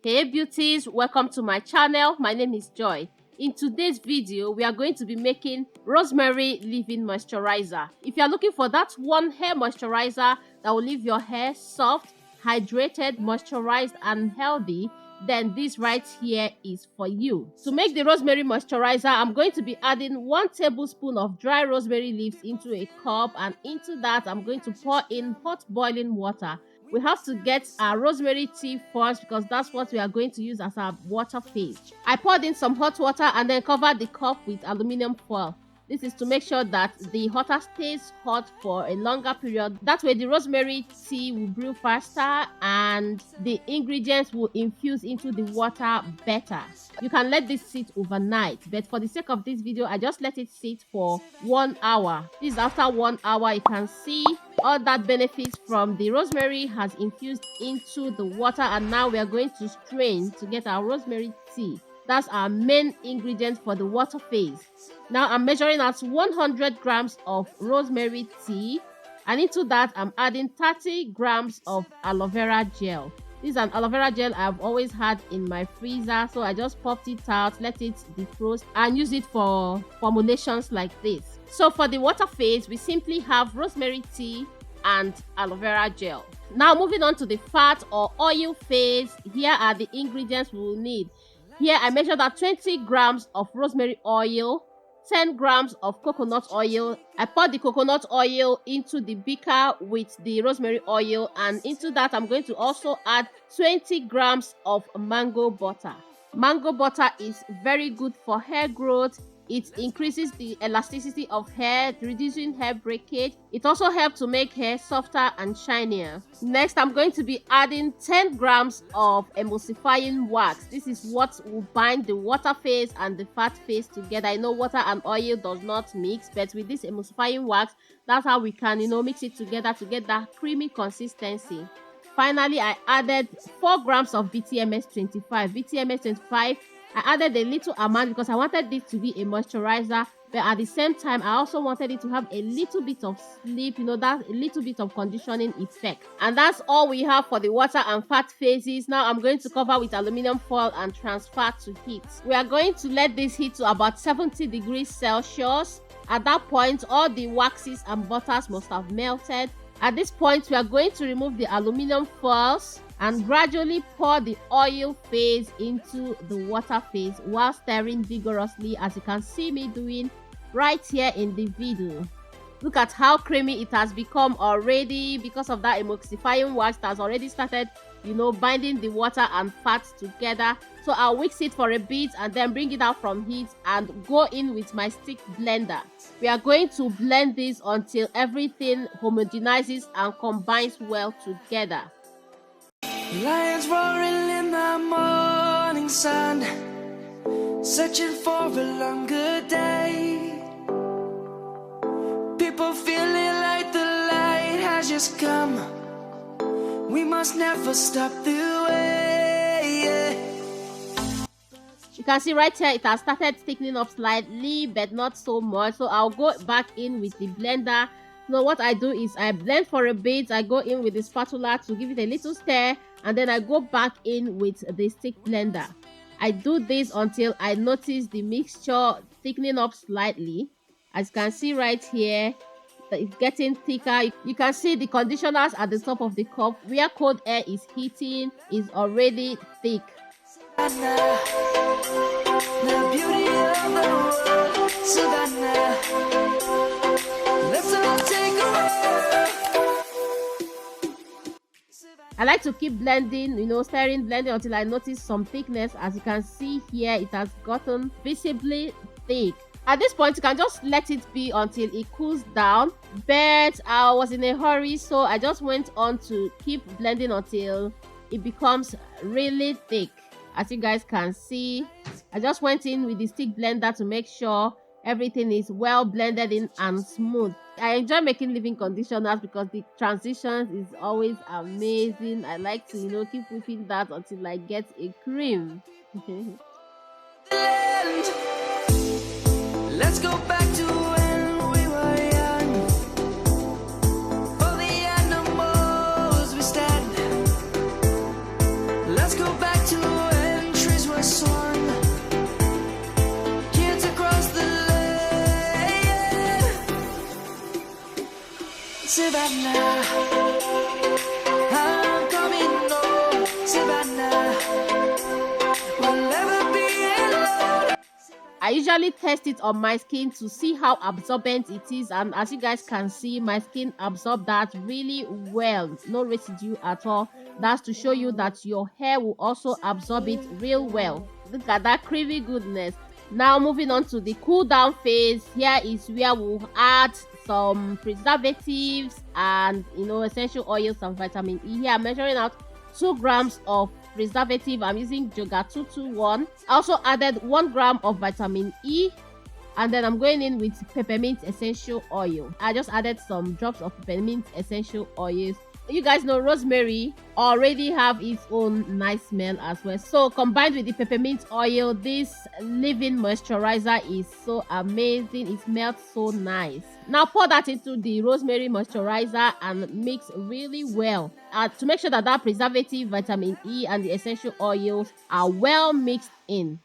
Hey beauties, welcome to my channel. My name is Joy. In today's video, we are going to be making rosemary leave-in moisturizer. If you are looking for that one hair moisturizer that will leave your hair soft, hydrated, moisturized and healthy, then this right here is for you. To make the rosemary moisturizer, I'm going to be adding 1 tablespoon of dry rosemary leaves into a cup, and into that I'm going to pour in hot boiling water. We have to get our rosemary tea first because that's what we are going to use as our water phase. I poured in some hot water and then covered the cup with aluminum foil. This is to make sure that the water stays hot for a longer period. That way the rosemary tea will brew faster and the ingredients will infuse into the water better. You can let this sit overnight, but for the sake of this video, I just let it sit for 1 hour. This is after 1 hour. You can see all that benefits from the rosemary has infused into the water, and now we are going to strain to get our rosemary tea. That's our main ingredient for the water phase. Now I'm measuring out 100 grams of rosemary tea, and into that I'm adding 30 grams of aloe vera gel. This is an aloe vera gel I've always had in my freezer, so I just popped it out, let it defrost and use it for formulations like this. So for the water phase, we simply have rosemary tea and aloe vera gel. Now moving on to the fat or oil phase, here are the ingredients we will need. Here I measured out 20 grams of rosemary oil, 10 grams of coconut oil. I poured the coconut oil into the beaker with the rosemary oil, and into that I'm going to also add 20 grams of mango butter. Mango butter is very good for hair growth. It increases the elasticity of hair, reducing hair breakage. It also helps to make hair softer and shinier. Next, I'm going to be adding 10 grams of emulsifying wax. This is what will bind the water phase and the fat phase together. I know water and oil does not mix, but with this emulsifying wax, that's how we can, mix it together to get that creamy consistency. Finally, I added 4 grams of BTMS 25. BTMS 25, I added a little amount because I wanted this to be a moisturizer, but at the same time I also wanted it to have a little bit of sleep, that a little bit of conditioning effect. And that's all we have for the water and fat phases. Now I'm going to cover with aluminum foil and transfer to heat. We are going to let this heat to about 70 degrees Celsius. At that point, all the waxes and butters must have melted. At this point, we are going to remove the aluminum foils and gradually pour the oil phase into the water phase while stirring vigorously, as you can see me doing right here in the video. Look at how creamy it has become already because of that emulsifying wax that has already started, binding the water and fat together. So I'll whisk it for a bit and then bring it out from heat and go in with my stick blender. We are going to blend this until everything homogenizes and combines well together. Lions roaring in the morning sun, searching for a longer day. People feeling like the light has just come. We must never stop the way. You can see right here it has started thickening up slightly, but not so much. So I'll go back in with the blender. So what I do is I blend for a bit. I go in with the spatula to give it a little stir, and then I go back in with the stick blender. I do this until I notice the mixture thickening up slightly. As you can see right here, it's getting thicker. You can see the conditioners at the top of the cup where cold air is heating is already thick. The beauty of the world, Savannah. Let's all take a walk. I like to keep blending, stirring, blending until I notice some thickness. As you can see here, it has gotten visibly thick. At this point, you can just let it be until it cools down, but I was in a hurry, so I just went on to keep blending until it becomes really thick. As you guys can see, I just went in with the stick blender to make sure everything is well blended in and smooth. I enjoy making leave-in conditioners because the transitions is always amazing. I like to keep whipping that until I get a cream. Let's go back to when we were young. For the animals we stand. Let's go back to Savannah, I'm coming home. Savannah, we'll never be alone. I usually test it on my skin to see how absorbent it is, and as you guys can see, my skin absorbed that really well. No residue at all. That's to show you that your hair will also absorb it real well. Look at that creamy goodness. Now moving on to the cool down phase. Here is where we'll add some preservatives and essential oils and vitamin E. Here I'm measuring out 2 grams of preservative. I'm using Joga 221. I also added 1 gram of vitamin E, and then I'm going in with peppermint essential oil. I just added some drops of peppermint essential oils. You guys know rosemary already have its own nice smell as well, so combined with the peppermint oil, this leave-in moisturizer is so amazing. It smells so nice. Now pour that into the rosemary moisturizer and mix really well to make sure that that preservative, vitamin E, and the essential oils are well mixed in.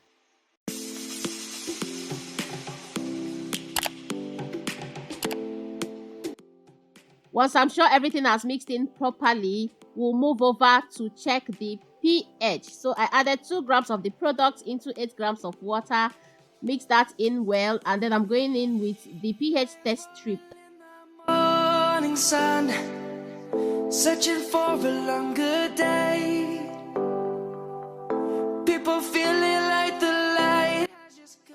Once I'm sure everything has mixed in properly, we'll move over to check the pH. So I added 2 grams of the product into 8 grams of water. Mix that in well, and then I'm going in with the pH test strip. Morning sun, searching for a longer day. People feeling like the light.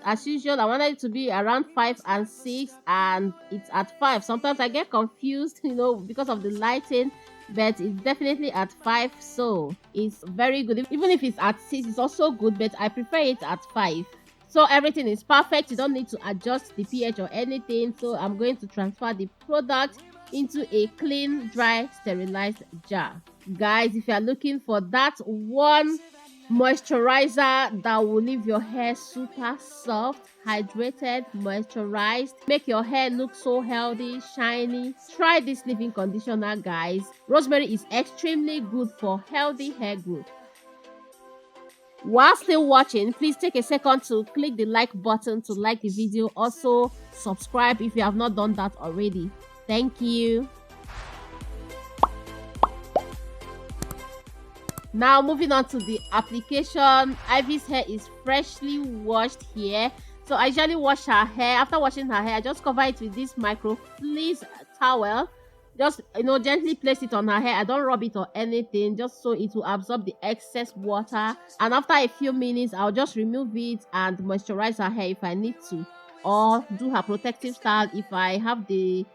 As usual, I wanted it to be around 5 and 6, and it's at 5. Sometimes I get confused, because of the lighting, but it's definitely at 5, so it's very good. Even if it's at 6, it's also good, but I prefer it at 5. So everything is perfect. You don't need to adjust the pH or anything. So I'm going to transfer the product into a clean, dry, sterilized jar. Guys, if you are looking for that one moisturizer that will leave your hair super soft, hydrated, moisturized, make your hair look so healthy, shiny, try this leave-in conditioner, guys. Rosemary is extremely good for healthy hair growth. While still watching, please take a second to click the like button to like the video. Also subscribe if you have not done that already. Thank you. Now moving on to the application. Ivy's hair is freshly washed here, so I usually wash her hair. After washing her hair, I just cover it with this microfleece towel. Just gently place it on her hair. I don't rub it or anything, just so it will absorb the excess water. And after a few minutes, I'll just remove it and moisturize her hair if I need to, or do her protective style if I have the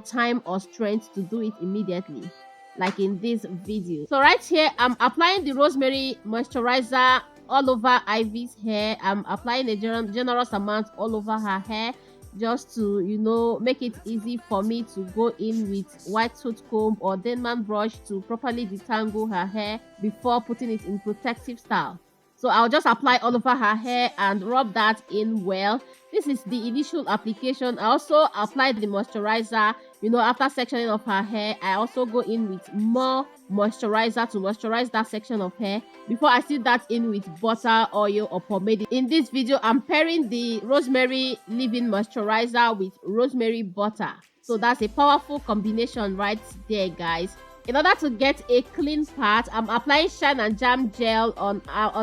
time or strength to do it immediately, like in this video. So right here, I'm applying the rosemary moisturizer all over Ivy's hair. I'm applying a generous amount all over her hair, just to make it easy for me to go in with white tooth comb or Denman brush to properly detangle her hair before putting it in protective style. So I'll just apply all over her hair and rub that in well. This is the initial application. I also apply the moisturizer. After sectioning of her hair, I also go in with more moisturizer to moisturize that section of hair before I seal that in with butter, oil, or pomade. In this video, I'm pairing the rosemary leave-in moisturizer with rosemary butter. So that's a powerful combination right there, guys. In order to get a clean part, I'm applying shine and jam gel on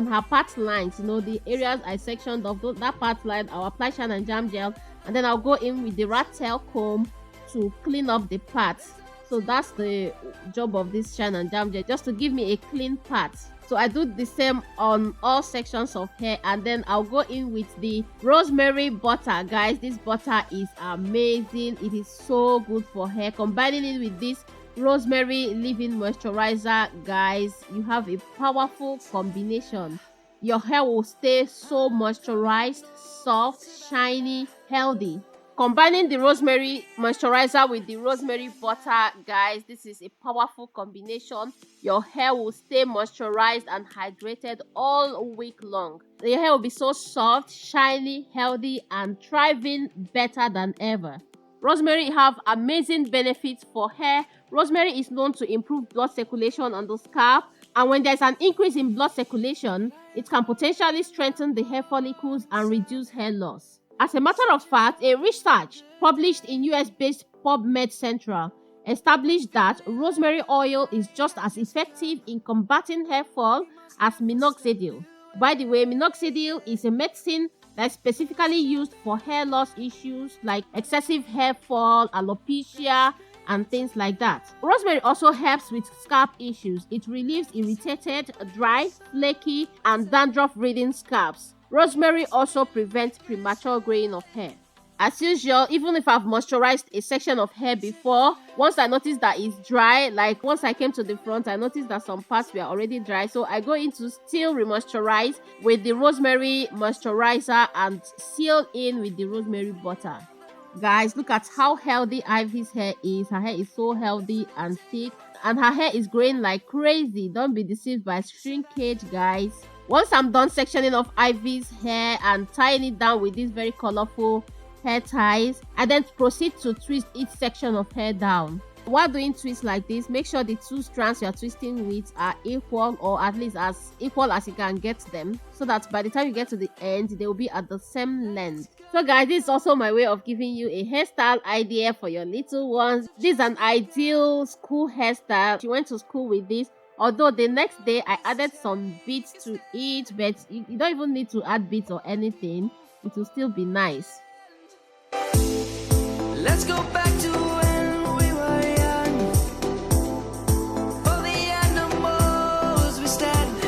her part lines. The areas I sectioned of that part line, I'll apply shine and jam gel, and then I'll go in with the rat tail comb to clean up the parts. So that's the job of this shine and jam gel, just to give me a clean part. So I do the same on all sections of hair, and then I'll go in with the rosemary butter. Guys, this butter is amazing. It is so good for hair. Combining it with this rosemary leave-in moisturizer, guys, you have a powerful combination. Your hair will stay so moisturized, soft, shiny, healthy. Combining the rosemary moisturizer with the rosemary butter, guys, this is a powerful combination. Your hair will stay moisturized and hydrated all week long. Your hair will be so soft, shiny, healthy, and thriving better than ever. Rosemary have amazing benefits for hair. Rosemary is known to improve blood circulation on the scalp, and when there's an increase in blood circulation, it can potentially strengthen the hair follicles and reduce hair loss. As a matter of fact, a research published in US-based PubMed Central established that rosemary oil is just as effective in combating hair fall as minoxidil. By the way, minoxidil is a medicine that's specifically used for hair loss issues like excessive hair fall, alopecia, and things like that. Rosemary also helps with scalp issues. It relieves irritated, dry, flaky, and dandruff-ridden scalps. Rosemary also prevents premature graying of hair. As usual, even if I've moisturized a section of hair before, once I notice that it's dry, like once I came to the front, I noticed that some parts were already dry. So I go in to still remoisturize with the rosemary moisturizer and seal in with the rosemary butter. Guys, look at how healthy Ivy's hair is. Her hair is so healthy and thick, and her hair is growing like crazy. Don't be deceived by shrinkage, guys. Once I'm done sectioning off Ivy's hair and tying it down with these very colorful hair ties, I then proceed to twist each section of hair down. While doing twists like this, make sure the two strands you are twisting with are equal, or at least as equal as you can get them, so that by the time you get to the end, they will be at the same length. So guys, this is also my way of giving you a hairstyle idea for your little ones. This is an ideal school hairstyle. She went to school with this, although the next day I added some beads to it, but you don't even need to add beads or anything. It will still be nice. Let's go back to when we were young. For the animals we stand.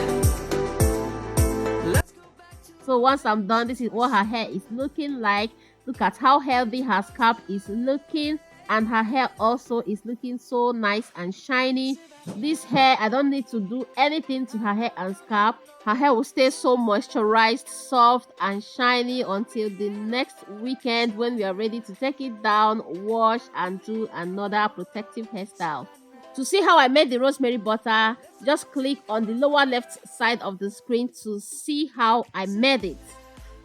Let's go back to... So once I'm done, this is what her hair is looking like. Look at how healthy her scalp is looking, and her hair also is looking so nice and shiny. This hair, I don't need to do anything to her hair and scalp. Her hair will stay so moisturized, soft, and shiny until the next weekend when we are ready to take it down, wash, and do another protective hairstyle. To see how I made the rosemary butter, just click on the lower left side of the screen to see how I made it.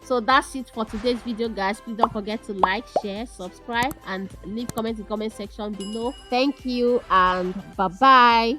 So that's it for today's video, guys. Please don't forget to like, share, subscribe, and leave comments in the comment section below. Thank you, and bye bye.